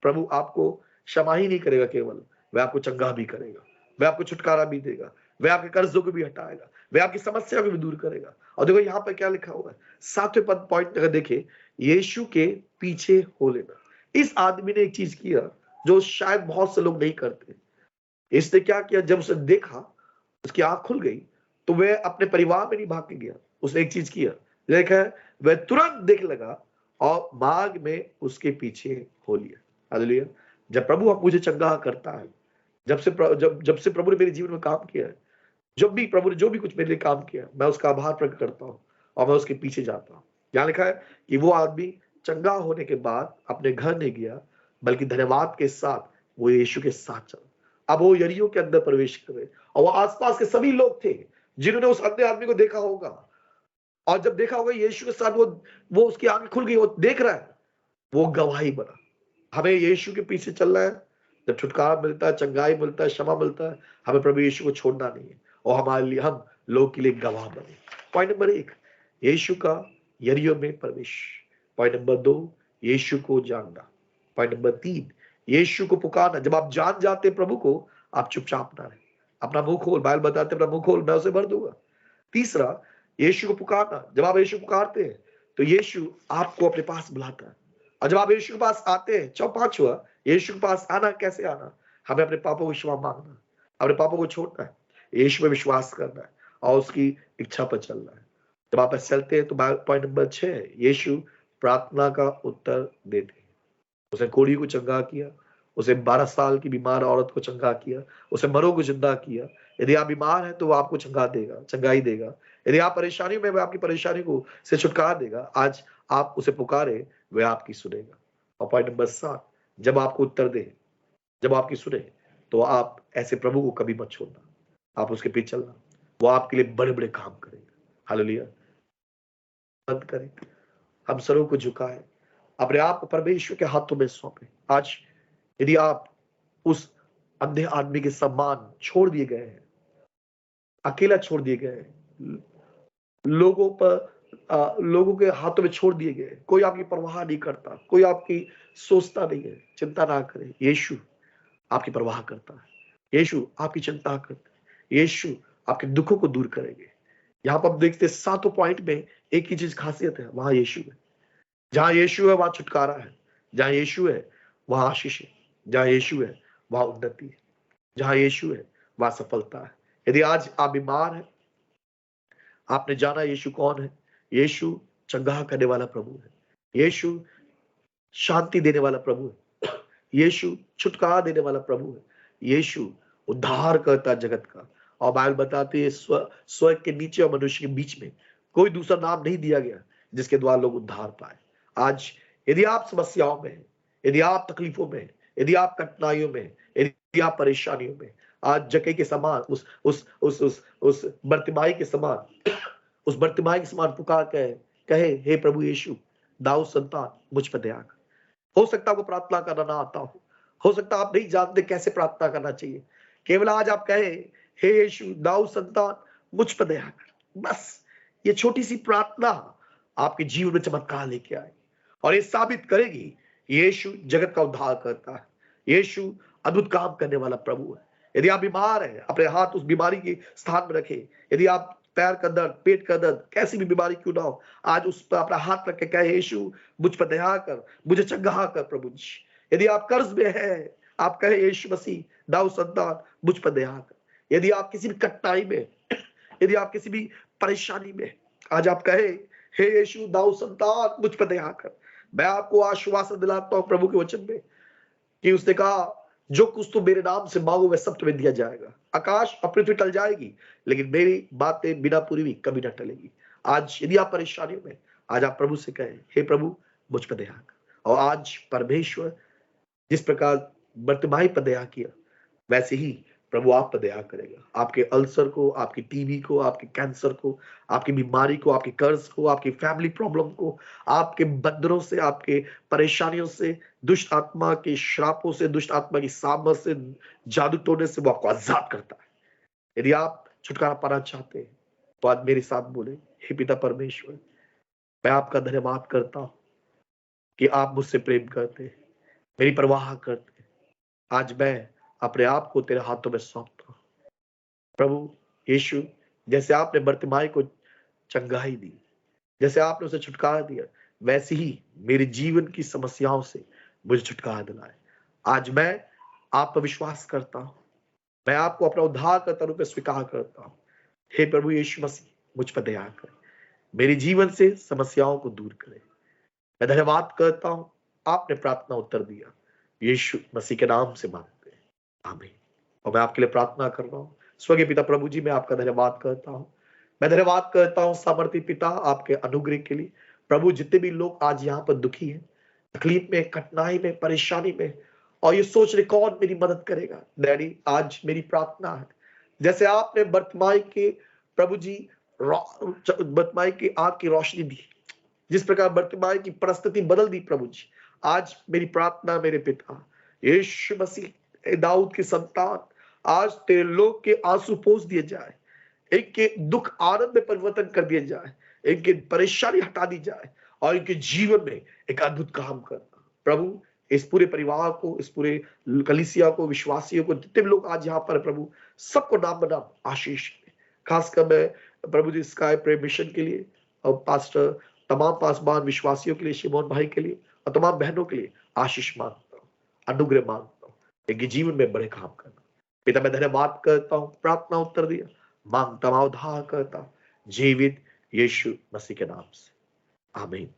प्रभु आपको क्षमा ही नहीं करेगा केवल, वह आपको चंगा भी करेगा, वह आपको छुटकारा भी देगा, वह आपके कर्जों को भी हटाएगा, वह आपकी समस्या को भी दूर करेगा। और देखो यहाँ पर क्या लिखा हुआ है, 7वें पद पॉइंट अगर देखें, यीशु के पीछे हो लेना। इस आदमी ने एक चीज किया जो शायद बहुत से लोग नहीं करते। इसने क्या किया, जब उसे देखा उसकी आंख खुल गई तो वह अपने परिवार में नहीं भाग के गया, उसने एक चीज किया, देखा वह तुरंत देख लगा और मार्ग में उसके पीछे हो लिया। हालेलुया। जब प्रभु आप मुझे चंगा करता है, जब से प्रभु ने मेरे जीवन में काम किया है, जब भी प्रभु ने जो भी कुछ मेरे लिए काम किया, मैं उसका आभार प्रकट करता हूँ और मैं उसके पीछे जाता हूँ। यहाँ लिखा है कि वो आदमी चंगा होने के बाद अपने घर नहीं गया, बल्कि धन्यवाद के साथ वो यीशु के साथ चला। अब वो यरीहो के अंदर प्रवेश करे और वो आसपास के सभी लोग थे जिन्होंने उस अन्य आदमी को देखा होगा, और जब देखा होगा यीशु के साथ वो उसकी आंखें खुल गई, वो देख रहा है, वो गवाही बना। हमें यीशु के पीछे चलना है, जब छुटकारा मिलता है, चंगाई मिलता है, क्षमा मिलता है, हमें प्रभु यीशु को छोड़ना नहीं है और हमारे लिए, हम लोग के लिए गवाह बने। पॉइंट नंबर 1, यीशु का यरीहो में प्रवेश। पॉइंट नंबर 2, यीशु को जानना। पॉइंट नंबर 3, यीशु को पुकारना। जब आप जान जाते प्रभु को, आप चुपचाप ना रहे, अपना मुंह खोल, बाइबल बताते अपना मुंह खोल, मैं उसे भर दूंगा। तीसरा, यीशु को पुकारना। जब आप यीशु पुकारते हैं तो यीशु आपको अपने पास बुलाता है, और जब आप यीशु के पास आते हैं, 5वां, यीशु के पास आना। कैसे आना? हमें अपने पापों को क्षमा मांगना, अपने पापों को छोड़ना है, यीशु में विश्वास करना है और उसकी इच्छा पर चलना है। जब आप ऐसे चलते हैं तो पॉइंट नंबर 6, यीशु प्रार्थना का उत्तर देते हैं। उसने कोढ़ी को चंगा किया, उसे 12 साल की बीमार औरत को चंगा किया, उसे मरो को जिंदा किया। यदि आप बीमार हैं तो वो आपको चंगा देगा, चंगाई देगा। यदि आप परेशानी में, वह आपकी परेशानी को से छुटकारा देगा। आज आप उसे पुकारे, वह आपकी सुनेगा। और पॉइंट नंबर 7, जब आपको उत्तर दे, जब आपकी सुने, तो आप ऐसे प्रभु को कभी मत छोड़ना, आप उसके पीछे चलना, वो आपके लिए बड़े बड़े काम करेगा। हालेलुया। बंद करें, हम सरों को झुकाए, अपने आप को परमेश्वर के हाथों में सौंपे। आज यदि आप उस अंधे आदमी के सम्मान छोड़ दिए गए हैं, अकेला छोड़ दिए गए हैं, लोगों के हाथों में छोड़ दिए गए, कोई आपकी परवाह नहीं करता, कोई आपकी सोचता नहीं है, चिंता ना करें, यीशु आपकी परवाह करता है, यीशु आपकी चिंता करता है, यीशु आपके दुखों को दूर करेंगे। यहाँ पर हम देखते हैं 7वें पॉइंट में एक ही चीज खासियत है, वहां यीशु है। जहां यीशु है वहां छुटकारा है, जहां यीशु है वहां आशीष है, जहां यीशु है वहां उन्नति है, जहां यीशु है वहां सफलता है। यदि आज आप बीमार हैं, आपने जाना यीशु कौन है। यीशु चंगा करने वाला प्रभु है, यीशु शांति देने वाला प्रभु है, यीशु छुटकारा देने वाला प्रभु है, यीशु उद्धार करता जगत का। और बाइबल बताती है स्वर्ग के नीचे और मनुष्य के बीच में कोई दूसरा नाम नहीं दिया गया जिसके द्वारा लोग उद्धार पाए। आज यदि आप समस्याओं में, यदि आप तकलीफों में, यदि आप कठिनाइयों में, यदि आप परेशानियों में, आज जक्कई के समान उस बर्तिमाई के समान पुकार कहे, हे प्रभु यीशु, दाऊद संतान, मुझ पर दया कर। हो सकता है आपको प्रार्थना करना ना आता हो सकता आप नहीं जानते कैसे प्रार्थना करना चाहिए। केवल आज आप कहे, हे यीशु, दाऊद संतान, मुझ पर दया कर। बस ये छोटी सी प्रार्थना आपके जीवन में चमत्कार लेके आए और ये साबित करेगी यीशु जगत का उद्धार करता है, यीशु अद्भुत काम करने वाला प्रभु है। यदि आप बीमार हैं, अपने हाथ उस बीमारी के स्थान में रखें। यदि आप पैर का दर्द, पेट का दर्द, कैसी भी बीमारी क्यों ना हो, आज उस पर अपना हाथ रख के कहे, यीशु मुझ पर दया कर, मुझे चंगा कर प्रभु जी। यदि आप कर्ज में हैं, आप कहे, यीशु मसीह, दाऊद संतान, मुझ पर दया कर। यदि आप किसी भी कठिनाई में, यदि आप किसी भी परेशानी में, आज आप कहे, हे यीशु, दाऊद संतान, मुझ पर दया कर। मैं आपको आश्वासन दिलाता हूं प्रभु के वचन में कि उसने कहा, जो कुछ तुम मेरे नाम से मांगो वह सब तुम्हें दिया जाएगा। आकाश और पृथ्वी टल जाएगी, लेकिन मेरी बातें बिना पूरी भी कभी ना टलेगी। आज यदि आप परेशानियों में, आज आप प्रभु से कहें, हे प्रभु, मुझ पर दया कर। और आज परमेश्वर जिस प्रकार बर्तिमाई पर दया किया, वैसे ही प्रभु आप पर दया करेगा। आपके अल्सर को, आपकी टीबी को, आपके कैंसर को, आपकी बीमारी को, आपके कर्ज को, आपकी फैमिली प्रॉब्लम को, आपके बंधनों से, आपके परेशानियों से, दुष्ट आत्मा के श्रापों से, दुष्ट आत्मा की सामर्थ से, जादू टोने से वो आपको आजाद करता है। यदि आप छुटकारा पाना चाहते हैं तो आज मेरे साथ बोले, हे पिता परमेश्वर, मैं आपका धन्यवाद करता हूं कि आप मुझसे प्रेम करते, मेरी परवाह करते। आज मैं अपने आप को तेरे हाथों में सौंपता हूं। प्रभु यीशु, जैसे आपने बर्तिमाई को चंगाई दी, जैसे आपने उसे छुटकारा दिया, वैसे ही मेरे जीवन की समस्याओं से मुझे छुटकारा दिलाए। आज मैं आप पर विश्वास करता हूं, मैं आपको अपना उद्धारकर्ता रूप में स्वीकार करता हूं। हे प्रभु यीशु मसीह, मुझ पर दया कर, मेरे जीवन से समस्याओं को दूर करे। मैं धन्यवाद करता हूं, आपने प्रार्थना उत्तर दिया। यीशु मसीह के नाम से मांगते हैं, आमीन। और मैं आपके लिए प्रार्थना कर रहा हूं। स्वर्गीय पिता प्रभु जी, मैं आपका धन्यवाद करता हूं। मैं धन्यवाद करता हूं सामर्थी पिता, आपके अनुग्रह के लिए। प्रभु, जितने भी लोग आज यहाँ पर दुखी हैं, तकलीफ में, कठिनाई में, परेशानी में, और ये सोच रहे कौन मेरी मदद करेगा, डैडी आज मेरी प्रार्थना है, जैसे आपने बर्तिमाई के प्रभु जी बर्तिमाई की आंख की रोशनी दी, जिस प्रकार बर्तिमाई की परिस्थिति बदल दी प्रभु जी, आज मेरी प्रार्थना मेरे पिता यीशु मसीह, दाऊद की संतान, आज तेरे लोग के आंसू पोंछ दिए जाए, इनके दुख आनंद में परिवर्तन कर दिया जाए, इनकी परेशानी हटा दी जाए, और इनके जीवन में एक अद्भुत काम करना। प्रभु, इस पूरे परिवार को, इस पूरे कलीसिया को, विश्वासियों को, जितने भी लोग आज यहाँ पर प्रभु, सबको नाम बनाम आशीष दे। खासकर मैं प्रभु जी स्काई प्रे मिशन के लिए और पास्टर, तमाम पासवान विश्वासियों के लिए, शिमोन भाई के लिए और तमाम बहनों के लिए आशीष मांगता हूँ, अनुग्रह मांगता हूँ, इनके जीवन में बड़े काम करना। पिता, मैं धन्यवाद करता हूँ, प्रार्थना उत्तर दिया, मांगता हूं, उद्धार करता, जीवित यीशु मसीह के नाम से, आमीन।